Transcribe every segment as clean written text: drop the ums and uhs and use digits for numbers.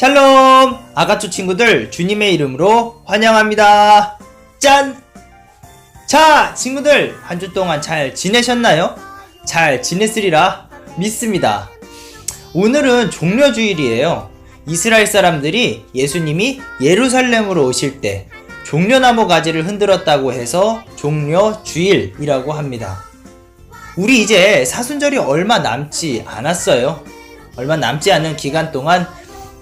샬롬! 아가초 친구들 주님의 이름으로 환영합니다. 짠! 자, 친구들 한 주 동안 잘 지내셨나요? 잘 지냈으리라 믿습니다. 오늘은 종려주일이에요. 이스라엘 사람들이 예수님이 예루살렘으로 오실 때 종려나무 가지를 흔들었다고 해서 종려주일이라고 합니다. 우리 이제 사순절이 얼마 남지 않았어요. 얼마 남지 않은 기간 동안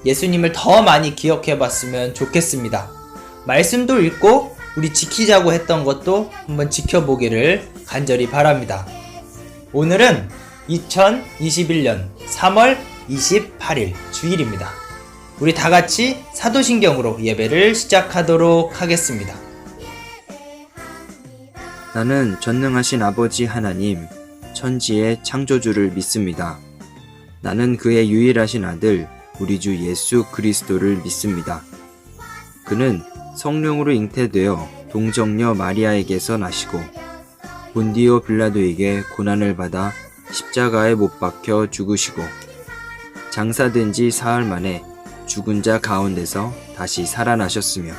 예수님을 더 많이 기억해봤으면 좋겠습니다. 말씀도 읽고 우리 지키자고 했던 것도 한번 지켜보기를 간절히 바랍니다. 오늘은 2021년 3월 28일 주일입니다. 우리 다같이 사도신경으로 예배를 시작하도록 하겠습니다. 나는 전능하신 아버지 하나님, 천지의 창조주를 믿습니다. 나는 그의 유일하신 아들, 우리 주 예수 그리스도를 믿습니다. 그는 성령으로 잉태되어 동정녀 마리아에게서 나시고 본디오 빌라도에게 고난을 받아 십자가에 못 박혀 죽으시고 장사된 지 사흘 만에 죽은 자 가운데서 다시 살아나셨으며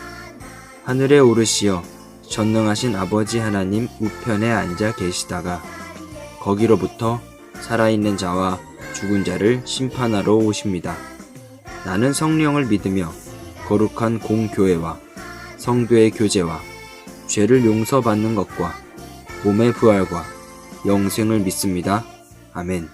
하늘에 오르시어 전능하신 아버지 하나님 우편에 앉아 계시다가 거기로부터 살아있는 자와 죽은 자를 심판하러 오십니다. 나는 성령을 믿으며 거룩한 공교회와 성도의 교제와 죄를 용서받는 것과 몸의 부활과 영생을 믿습니다. 아멘.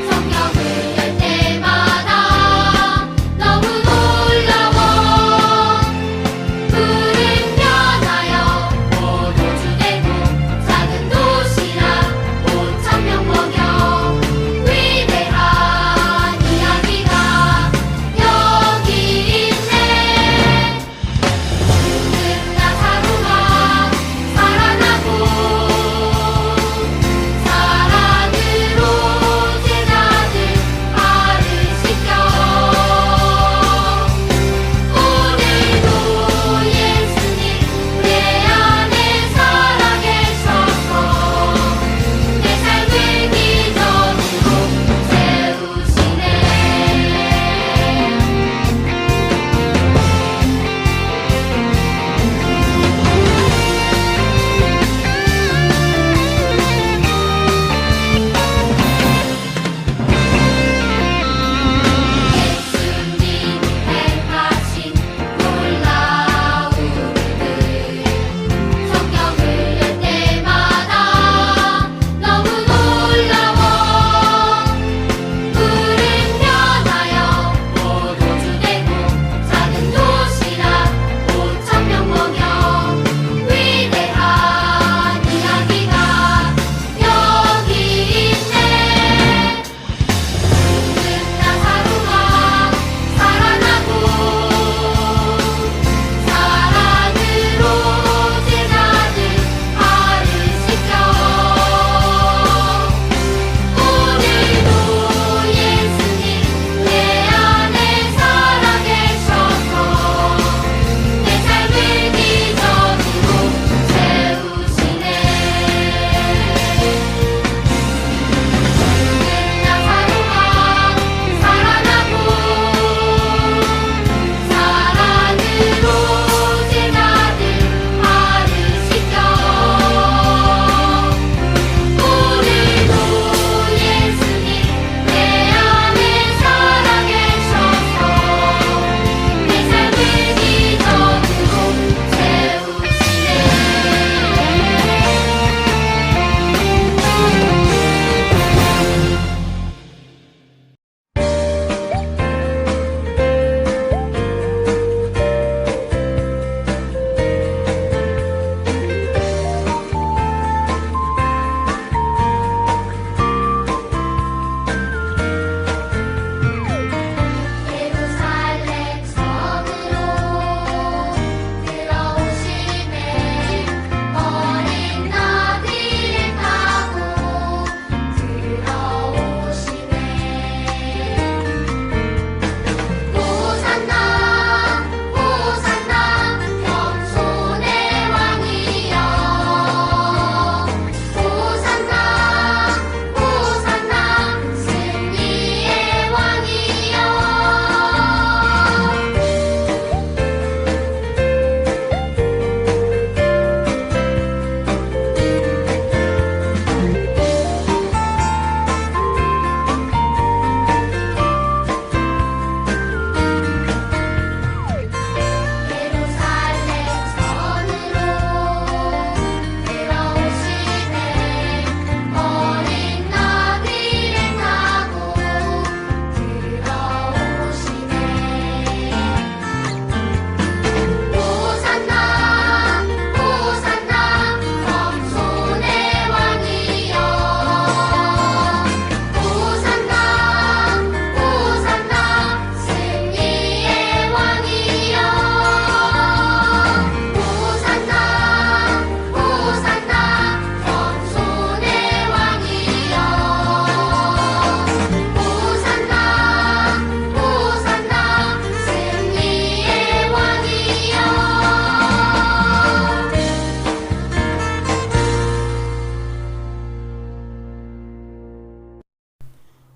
성경을 열 때마다 너무 놀라워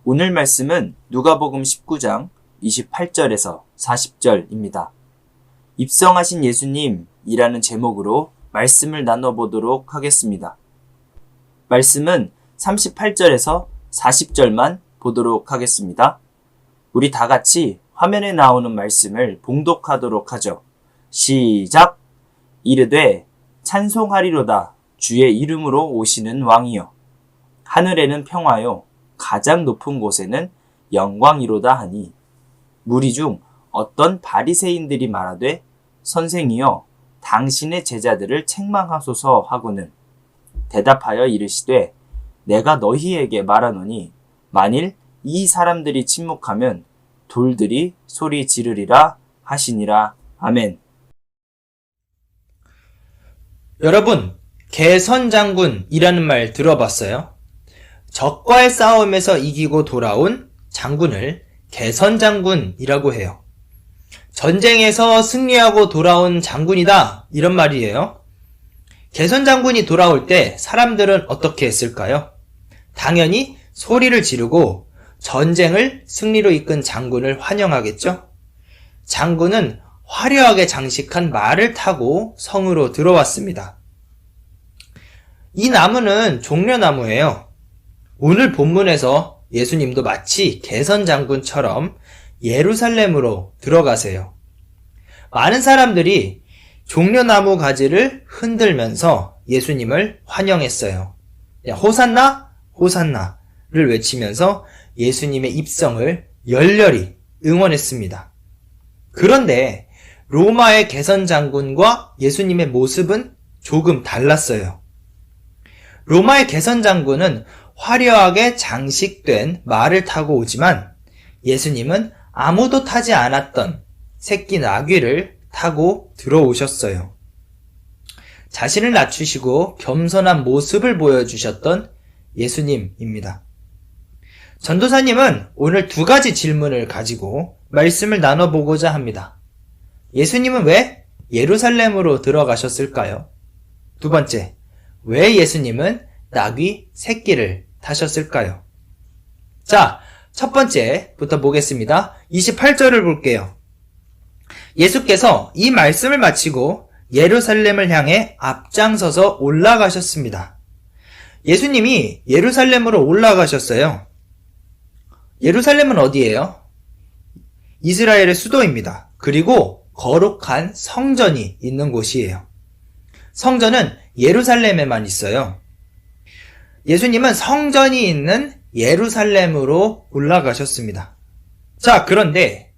오늘 말씀은 누가복음 19장 28절에서 40절입니다. 입성하신 예수님이라는 제목으로 말씀을 나눠보도록 하겠습니다. 말씀은 38절에서 40절만 보도록 하겠습니다. 우리 다 같이 화면에 나오는 말씀을 봉독하도록 하죠. 시작! 이르되 찬송하리로다 주의 이름으로 오시는 왕이여. 하늘에는 평화요 가장 높은 곳에는 영광이로다 하니 무리 중 어떤 바리새인들이 말하되 선생이여 당신의 제자들을 책망하소서 하고는 대답하여 이르시되 내가 너희에게 말하노니 만일 이 사람들이 침묵하면 돌들이 소리 지르리라 하시니라. 아멘. 여러분, 개선장군이라는 말 들어봤어요? 적과의 싸움에서 이기고 돌아온 장군을 개선장군이라고 해요. 전쟁에서 승리하고 돌아온 장군이다, 이런 말이에요. 개선장군이 돌아올 때 사람들은 어떻게 했을까요? 당연히 소리를 지르고 전쟁을 승리로 이끈 장군을 환영하겠죠? 장군은 화려하게 장식한 말을 타고 성으로 들어왔습니다. 이 나무는 종려나무예요. 오늘 본문에서 예수님도 마치 개선장군처럼 예루살렘으로 들어가세요. 많은 사람들이 종려나무 가지를 흔들면서 예수님을 환영했어요. 호산나, 호산나를 외치면서 예수님의 입성을 열렬히 응원했습니다. 그런데 로마의 개선장군과 예수님의 모습은 조금 달랐어요. 로마의 개선장군은 화려하게 장식된 말을 타고 오지만 예수님은 아무도 타지 않았던 새끼 나귀를 타고 들어오셨어요. 자신을 낮추시고 겸손한 모습을 보여주셨던 예수님입니다. 전도사님은 오늘 두 가지 질문을 가지고 말씀을 나눠보고자 합니다. 예수님은 왜 예루살렘으로 들어가셨을까요? 두 번째, 왜 예수님은 나귀 새끼를 타셨을까요? 자, 첫 번째부터 보겠습니다. 28절을 볼게요. 예수께서 이 말씀을 마치고 예루살렘을 향해 앞장서서 올라가셨습니다. 예수님이 예루살렘으로 올라가셨어요. 예루살렘은 어디예요? 이스라엘의 수도입니다. 그리고 거룩한 성전이 있는 곳이에요. 성전은 예루살렘에만 있어요. 예수님은 성전이 있는 예루살렘으로 올라가셨습니다. 자, 그런데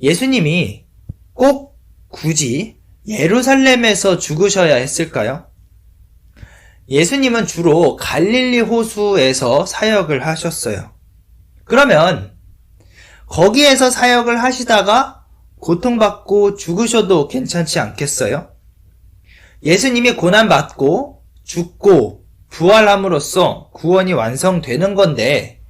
예수님이 꼭 굳이 예루살렘에서 죽으셔야 했을까요? 예수님은 주로 갈릴리 호수에서 사역을 하셨어요. 그러면 거기에서 사역을 하시다가 고통받고 죽으셔도 괜찮지 않겠어요? 예수님이 고난받고 죽고 부활함으로써 구원이 완성되는 건데,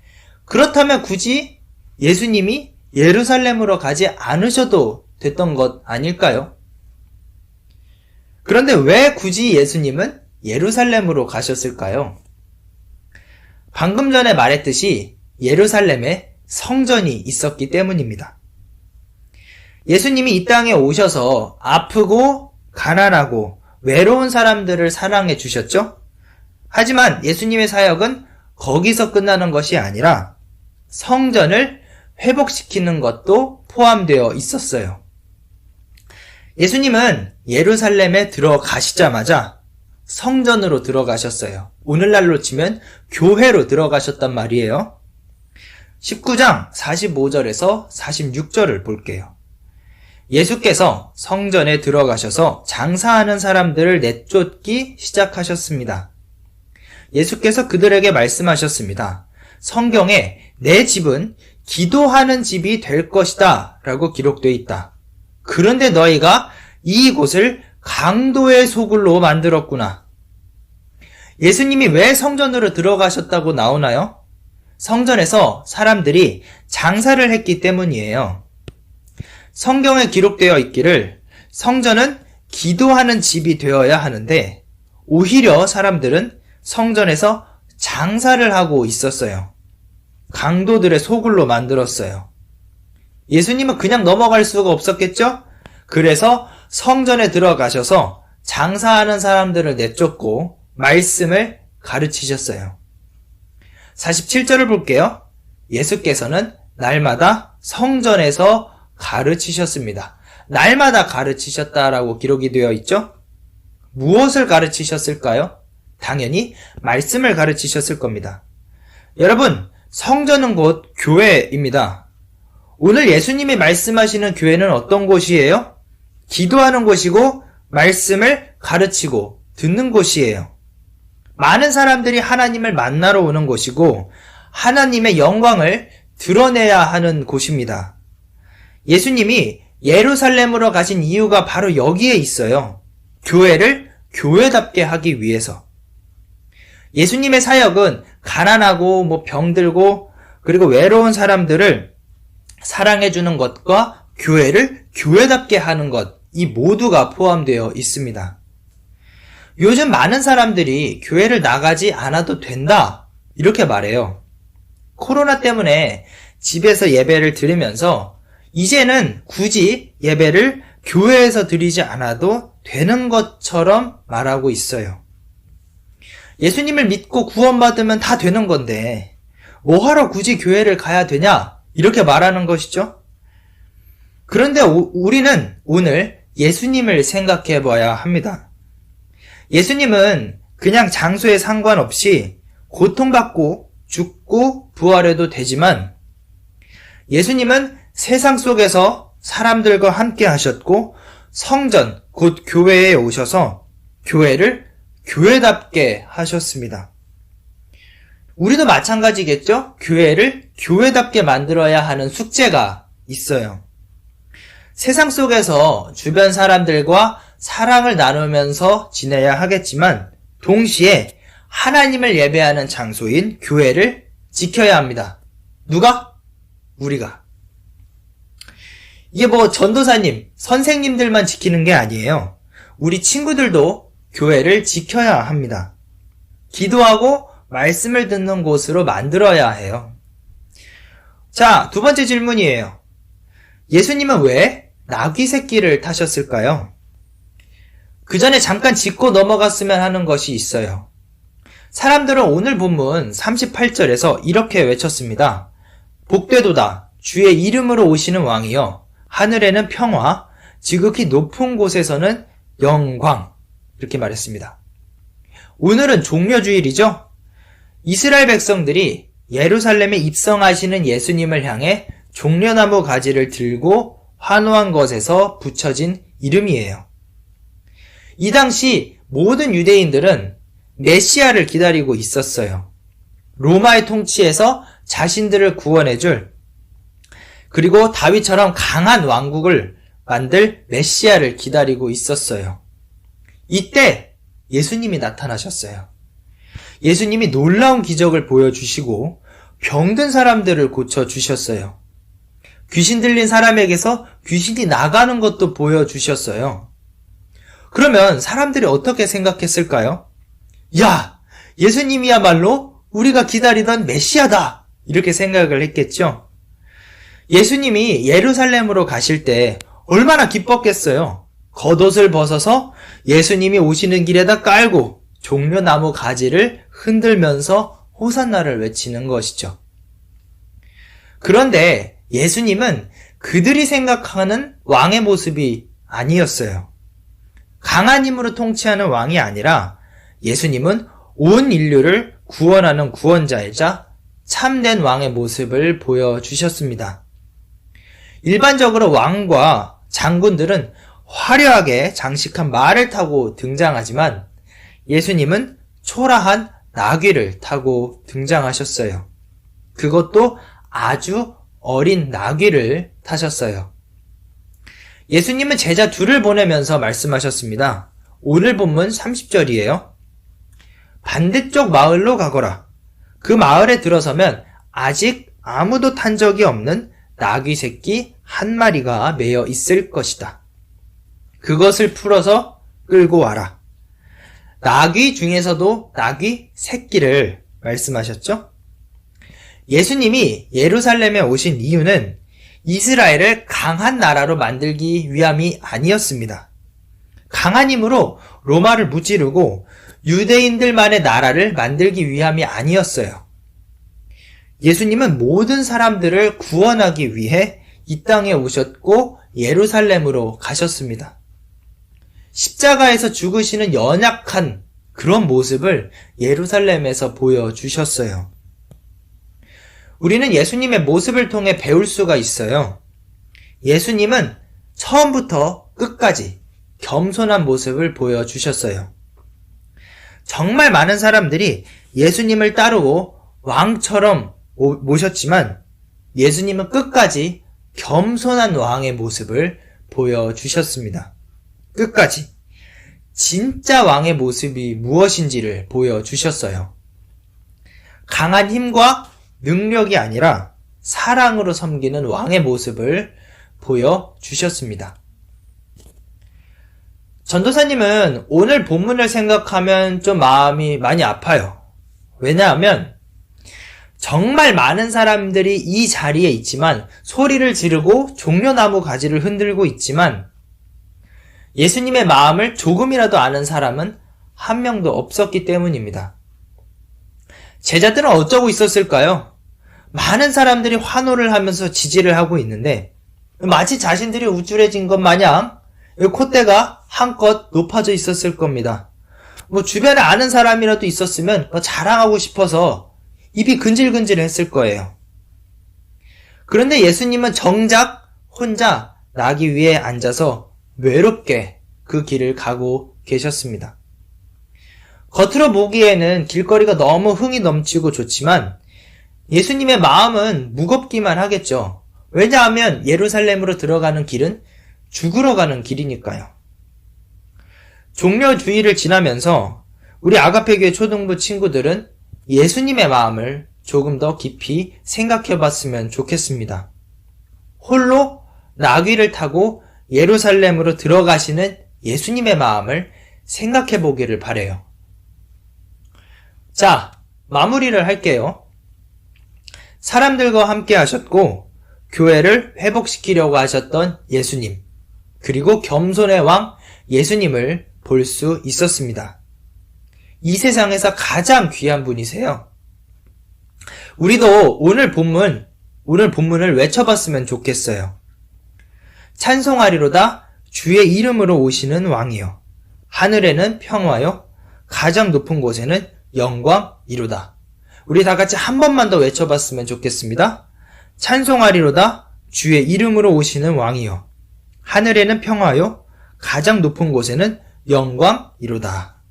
그렇다면 굳이 예수님이 예루살렘으로 가지 않으셔도 됐던 것 아닐까요? 그런데 왜 굳이 예수님은 예루살렘으로 가셨을까요? 방금 전에 말했듯이 예루살렘에 성전이 있었기 때문입니다. 예수님이 이 땅에 오셔서 아프고 가난하고 외로운 사람들을 사랑해 주셨죠? 하지만 예수님의 사역은 거기서 끝나는 것이 아니라 성전을 회복시키는 것도 포함되어 있었어요. 예수님은 예루살렘에 들어가시자마자 성전으로 들어가셨어요. 오늘날로 치면 교회로 들어가셨단 말이에요. 19장 45절에서 46절을 볼게요. 예수께서 성전에 들어가셔서 장사하는 사람들을 내쫓기 시작하셨습니다. 예수께서 그들에게 말씀하셨습니다. 성경에 내 집은 기도하는 집이 될 것이다 라고 기록되어 있다. 그런데 너희가 이곳을 강도의 소굴로 만들었구나. 예수님이 왜 성전으로 들어가셨다고 나오나요? 성전에서 사람들이 장사를 했기 때문이에요. 성경에 기록되어 있기를 성전은 기도하는 집이 되어야 하는데 오히려 사람들은 성전에서 장사를 하고 있었어요. 강도들의 소굴로 만들었어요. 예수님은 그냥 넘어갈 수가 없었겠죠? 그래서 성전에 들어가셔서 장사하는 사람들을 내쫓고 말씀을 가르치셨어요. 47절을 볼게요. 예수께서는 날마다 성전에서 가르치셨습니다. 날마다 가르치셨다라고 기록이 되어 있죠? 무엇을 가르치셨을까요? 당연히 말씀을 가르치셨을 겁니다. 여러분, 성전은 곧 교회입니다. 오늘 예수님이 말씀하시는 교회는 어떤 곳이에요? 기도하는 곳이고 말씀을 가르치고 듣는 곳이에요. 많은 사람들이 하나님을 만나러 오는 곳이고 하나님의 영광을 드러내야 하는 곳입니다. 예수님이 예루살렘으로 가신 이유가 바로 여기에 있어요. 교회를 교회답게 하기 위해서. 예수님의 사역은 가난하고 병들고 그리고 외로운 사람들을 사랑해주는 것과 교회를 교회답게 하는 것, 이 모두가 포함되어 있습니다. 요즘 많은 사람들이 교회를 나가지 않아도 된다, 이렇게 말해요. 코로나 때문에 집에서 예배를 드리면서 이제는 굳이 예배를 교회에서 드리지 않아도 되는 것처럼 말하고 있어요. 예수님을 믿고 구원받으면 다 되는 건데 뭐하러 굳이 교회를 가야 되냐? 이렇게 말하는 것이죠. 그런데 우리는 오늘 예수님을 생각해 봐야 합니다. 예수님은 그냥 장소에 상관없이 고통받고 죽고 부활해도 되지만 예수님은 세상 속에서 사람들과 함께 하셨고 성전, 곧 교회에 오셔서 교회를 교회답게 하셨습니다. 우리도 마찬가지겠죠? 교회를 교회답게 만들어야 하는 숙제가 있어요. 세상 속에서 주변 사람들과 사랑을 나누면서 지내야 하겠지만 동시에 하나님을 예배하는 장소인 교회를 지켜야 합니다. 누가? 우리가. 이게 전도사님, 선생님들만 지키는 게 아니에요. 우리 친구들도 교회를 지켜야 합니다. 기도하고 말씀을 듣는 곳으로 만들어야 해요. 자, 두 번째 질문이에요. 예수님은 왜 나귀 새끼를 타셨을까요? 그 전에 잠깐 짚고 넘어갔으면 하는 것이 있어요. 사람들은 오늘 본문 38절에서 이렇게 외쳤습니다. 복되도다, 주의 이름으로 오시는 왕이여, 하늘에는 평화, 지극히 높은 곳에서는 영광, 이렇게 말했습니다. 오늘은 종려주일이죠? 이스라엘 백성들이 예루살렘에 입성하시는 예수님을 향해 종려나무 가지를 들고 환호한 것에서 붙여진 이름이에요. 이 당시 모든 유대인들은 메시아를 기다리고 있었어요. 로마의 통치에서 자신들을 구원해줄, 그리고 다윗처럼 강한 왕국을 만들 메시아를 기다리고 있었어요. 이때 예수님이 나타나셨어요. 예수님이 놀라운 기적을 보여주시고 병든 사람들을 고쳐주셨어요. 귀신 들린 사람에게서 귀신이 나가는 것도 보여주셨어요. 그러면 사람들이 어떻게 생각했을까요? 야, 예수님이야말로 우리가 기다리던 메시아다! 이렇게 생각을 했겠죠? 예수님이 예루살렘으로 가실 때 얼마나 기뻤겠어요? 겉옷을 벗어서 예수님이 오시는 길에다 깔고 종려나무 가지를 흔들면서 호산나를 외치는 것이죠. 그런데 예수님은 그들이 생각하는 왕의 모습이 아니었어요. 강한 힘으로 통치하는 왕이 아니라 예수님은 온 인류를 구원하는 구원자이자 참된 왕의 모습을 보여주셨습니다. 일반적으로 왕과 장군들은 화려하게 장식한 말을 타고 등장하지만 예수님은 초라한 나귀를 타고 등장하셨어요. 그것도 아주 어린 나귀를 타셨어요. 예수님은 제자 둘을 보내면서 말씀하셨습니다. 오늘 본문 30절이에요. 반대쪽 마을로 가거라. 그 마을에 들어서면 아직 아무도 탄 적이 없는 나귀 새끼 한 마리가 매여 있을 것이다. 그것을 풀어서 끌고 와라. 나귀 중에서도 나귀 새끼를 말씀하셨죠? 예수님이 예루살렘에 오신 이유는 이스라엘을 강한 나라로 만들기 위함이 아니었습니다. 강한 힘으로 로마를 무찌르고 유대인들만의 나라를 만들기 위함이 아니었어요. 예수님은 모든 사람들을 구원하기 위해 이 땅에 오셨고 예루살렘으로 가셨습니다. 십자가에서 죽으시는 연약한 그런 모습을 예루살렘에서 보여주셨어요. 우리는 예수님의 모습을 통해 배울 수가 있어요. 예수님은 처음부터 끝까지 겸손한 모습을 보여주셨어요. 정말 많은 사람들이 예수님을 따르고 왕처럼 모셨지만 예수님은 끝까지 겸손한 왕의 모습을 보여주셨습니다. 끝까지 진짜 왕의 모습이 무엇인지를 보여주셨어요. 강한 힘과 능력이 아니라 사랑으로 섬기는 왕의 모습을 보여주셨습니다. 전도사님은 오늘 본문을 생각하면 좀 마음이 많이 아파요. 왜냐하면 정말 많은 사람들이 이 자리에 있지만 소리를 지르고 종려나무 가지를 흔들고 있지만 예수님의 마음을 조금이라도 아는 사람은 한 명도 없었기 때문입니다. 제자들은 어쩌고 있었을까요? 많은 사람들이 환호를 하면서 지지를 하고 있는데 마치 자신들이 우쭐해진 것 마냥 콧대가 한껏 높아져 있었을 겁니다. 주변에 아는 사람이라도 있었으면 자랑하고 싶어서 입이 근질근질 했을 거예요. 그런데 예수님은 정작 혼자 나귀 위에 앉아서 외롭게 그 길을 가고 계셨습니다. 겉으로 보기에는 길거리가 너무 흥이 넘치고 좋지만 예수님의 마음은 무겁기만 하겠죠. 왜냐하면 예루살렘으로 들어가는 길은 죽으러 가는 길이니까요. 종려주의를 지나면서 우리 아가페교회 초등부 친구들은 예수님의 마음을 조금 더 깊이 생각해 봤으면 좋겠습니다. 홀로 나귀를 타고 예루살렘으로 들어가시는 예수님의 마음을 생각해 보기를 바라요. 자, 마무리를 할게요. 사람들과 함께 하셨고 교회를 회복시키려고 하셨던 예수님, 그리고 겸손의 왕 예수님을 볼 수 있었습니다. 이 세상에서 가장 귀한 분이세요. 우리도 오늘 본문을 외쳐봤으면 좋겠어요. 찬송하리로다 주의 이름으로 오시는 왕이여. 하늘에는 평화요. 가장 높은 곳에는 영광이로다. 우리 다 같이 한 번만 더 외쳐봤으면 좋겠습니다. 찬송하리로다 주의 이름으로 오시는 왕이여. 하늘에는 평화요. 가장 높은 곳에는 영광이로다.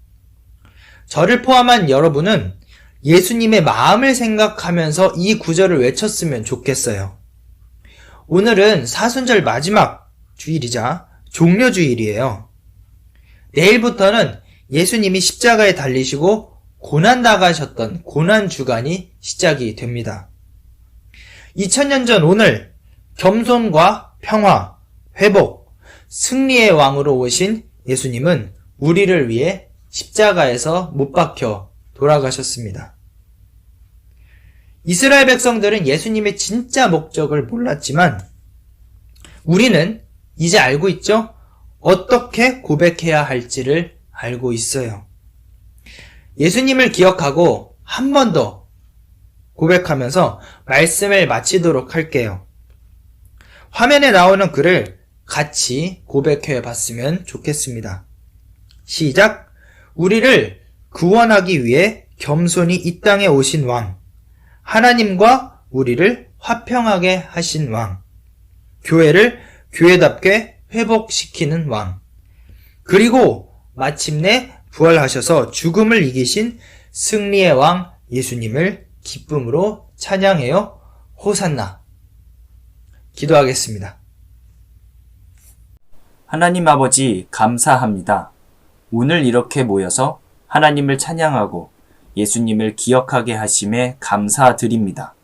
저를 포함한 여러분은 예수님의 마음을 생각하면서 이 구절을 외쳤으면 좋겠어요. 오늘은 사순절 마지막 주일이자 종려주일이에요. 내일부터는 예수님이 십자가에 달리시고 고난 당하셨던 고난주간이 시작이 됩니다. 2000년 전 오늘 겸손과 평화, 회복, 승리의 왕으로 오신 예수님은 우리를 위해 십자가에서 못 박혀 돌아가셨습니다. 이스라엘 백성들은 예수님의 진짜 목적을 몰랐지만 우리는 이제 알고 있죠? 어떻게 고백해야 할지를 알고 있어요. 예수님을 기억하고 한 번 더 고백하면서 말씀을 마치도록 할게요. 화면에 나오는 글을 같이 고백해 봤으면 좋겠습니다. 시작! 우리를 구원하기 위해 겸손히 이 땅에 오신 왕, 하나님과 우리를 화평하게 하신 왕, 교회를 교회답게 회복시키는 왕, 그리고 마침내 부활하셔서 죽음을 이기신 승리의 왕 예수님을 기쁨으로 찬양해요. 호산나. 기도하겠습니다. 하나님 아버지 감사합니다. 오늘 이렇게 모여서 하나님을 찬양하고 예수님을 기억하게 하심에 감사드립니다.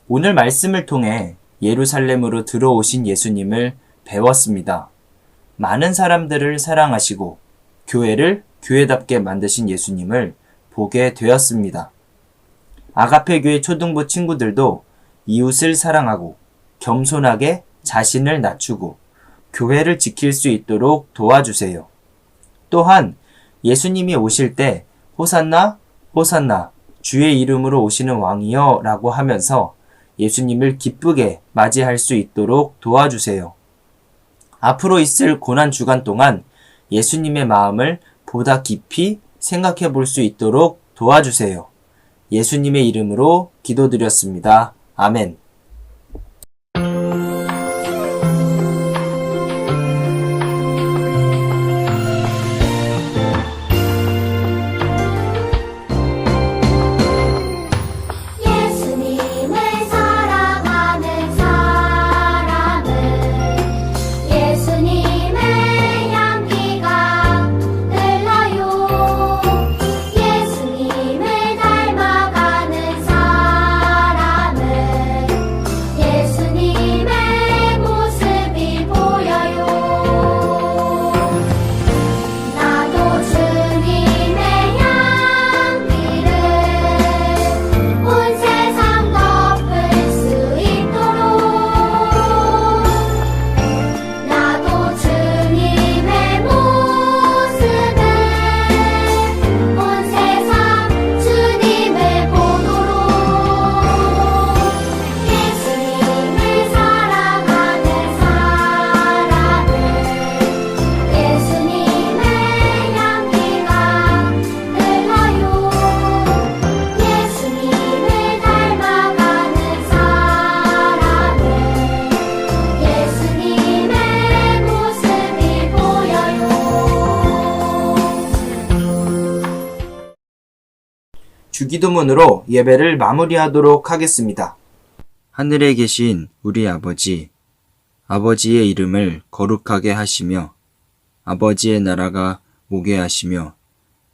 오늘 말씀을 통해 예루살렘으로 들어오신 예수님을 배웠습니다. 많은 사람들을 사랑하시고 교회를 교회답게 만드신 예수님을 보게 되었습니다. 아가페 교회 초등부 친구들도 이웃을 사랑하고 겸손하게 자신을 낮추고 교회를 지킬 수 있도록 도와주세요. 또한 예수님이 오실 때 호산나, 호산나, 주의 이름으로 오시는 왕이여 라고 하면서 예수님을 기쁘게 맞이할 수 있도록 도와주세요. 앞으로 있을 고난 주간 동안 예수님의 마음을 보다 깊이 생각해 볼 수 있도록 도와주세요. 예수님의 이름으로 기도드렸습니다. 아멘. 예수님을 사랑하는 사람은 예수님의 향기가 흘러요. 예수님을 닮아가는 사람은 예수님의 모습이 보여요. 나도 주님의 향기를 온 세상 덮을 수 있도록 나도 주님의 모습을 온 세상 주님을 보도록 예수님을 사랑하는 사람은 예수님의 향기가 흘러요. 예수님을 닮아가는 사람은 예수님의 모습이 보여요. 주기도문으로 예배를 마무리하도록 하겠습니다. 하늘에 계신 우리 아버지, 아버지의 이름을 거룩하게 하시며 아버지의 나라가 오게 하시며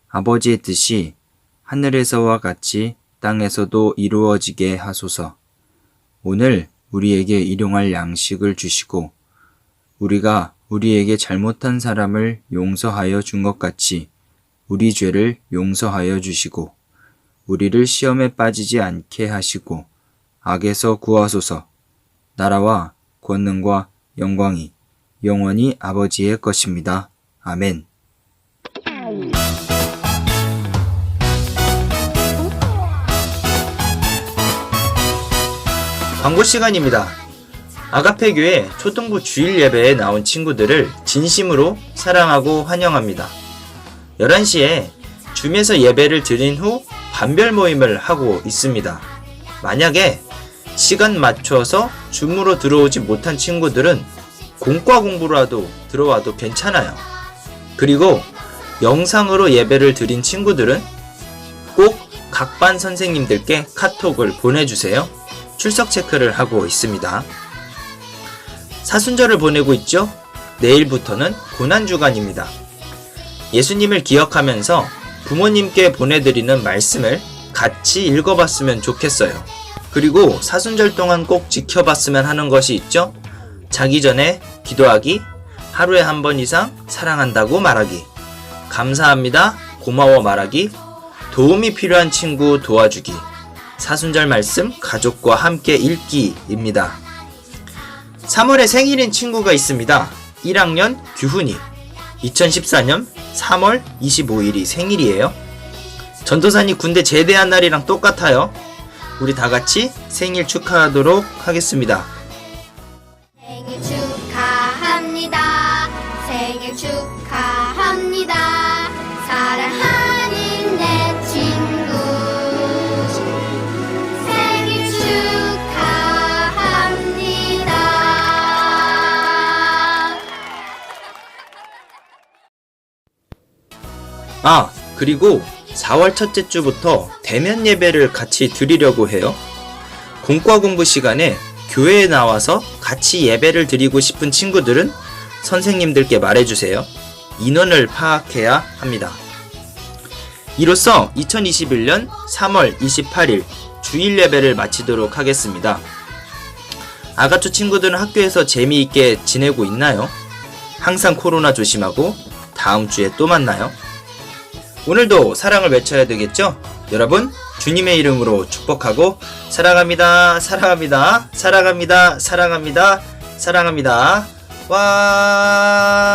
아버지의 뜻이 하늘에서와 같이 땅에서도 이루어지게 하소서. 오늘 우리에게 일용할 양식을 주시고 우리가 우리에게 잘못한 사람을 용서하여 준 것 같이 우리 죄를 용서하여 주시고 우리를 시험에 빠지지 않게 하시고 악에서 구하소서. 나라와 권능과 영광이 영원히 아버지의 것입니다. 아멘. 광고 시간입니다. 아가페 교회 초등부 주일 예배에 나온 친구들을 진심으로 사랑하고 환영합니다. 11시에 줌에서 예배를 드린 후 반별 모임을 하고 있습니다. 만약에 시간 맞춰서 줌으로 들어오지 못한 친구들은 공과 공부라도 들어와도 괜찮아요. 그리고 영상으로 예배를 드린 친구들은 꼭 각 반 선생님들께 카톡을 보내주세요. 출석 체크를 하고 있습니다. 사순절을 보내고 있죠? 내일부터는 고난주간입니다. 예수님을 기억하면서 부모님께 보내드리는 말씀을 같이 읽어봤으면 좋겠어요. 그리고 사순절 동안 꼭 지켜봤으면 하는 것이 있죠? 자기 전에 기도하기, 하루에 한 번 이상 사랑한다고 말하기, 감사합니다, 고마워 말하기, 도움이 필요한 친구 도와주기, 사순절 말씀 가족과 함께 읽기입니다. 3월에 생일인 친구가 있습니다. 1학년 규훈이. 2014년 3월 25일이 생일이에요. 전도사님 군대 제대한 날이랑 똑같아요. 우리 다 같이 생일 축하하도록 하겠습니다. 생일 축하합니다. 생일 축하합니다. 사랑하는 내 친구 생일 축하합니다. 그리고 4월 첫째 주부터 대면 예배를 같이 드리려고 해요. 공과 공부 시간에 교회에 나와서 같이 예배를 드리고 싶은 친구들은 선생님들께 말해주세요. 인원을 파악해야 합니다. 이로써 2021년 3월 28일 주일 예배를 마치도록 하겠습니다. 아가초 친구들은 학교에서 재미있게 지내고 있나요? 항상 코로나 조심하고 다음 주에 또 만나요. 오늘도 사랑을 외쳐야 되겠죠? 여러분, 주님의 이름으로 축복하고 사랑합니다. 사랑합니다. 사랑합니다. 사랑합니다. 사랑합니다. 와!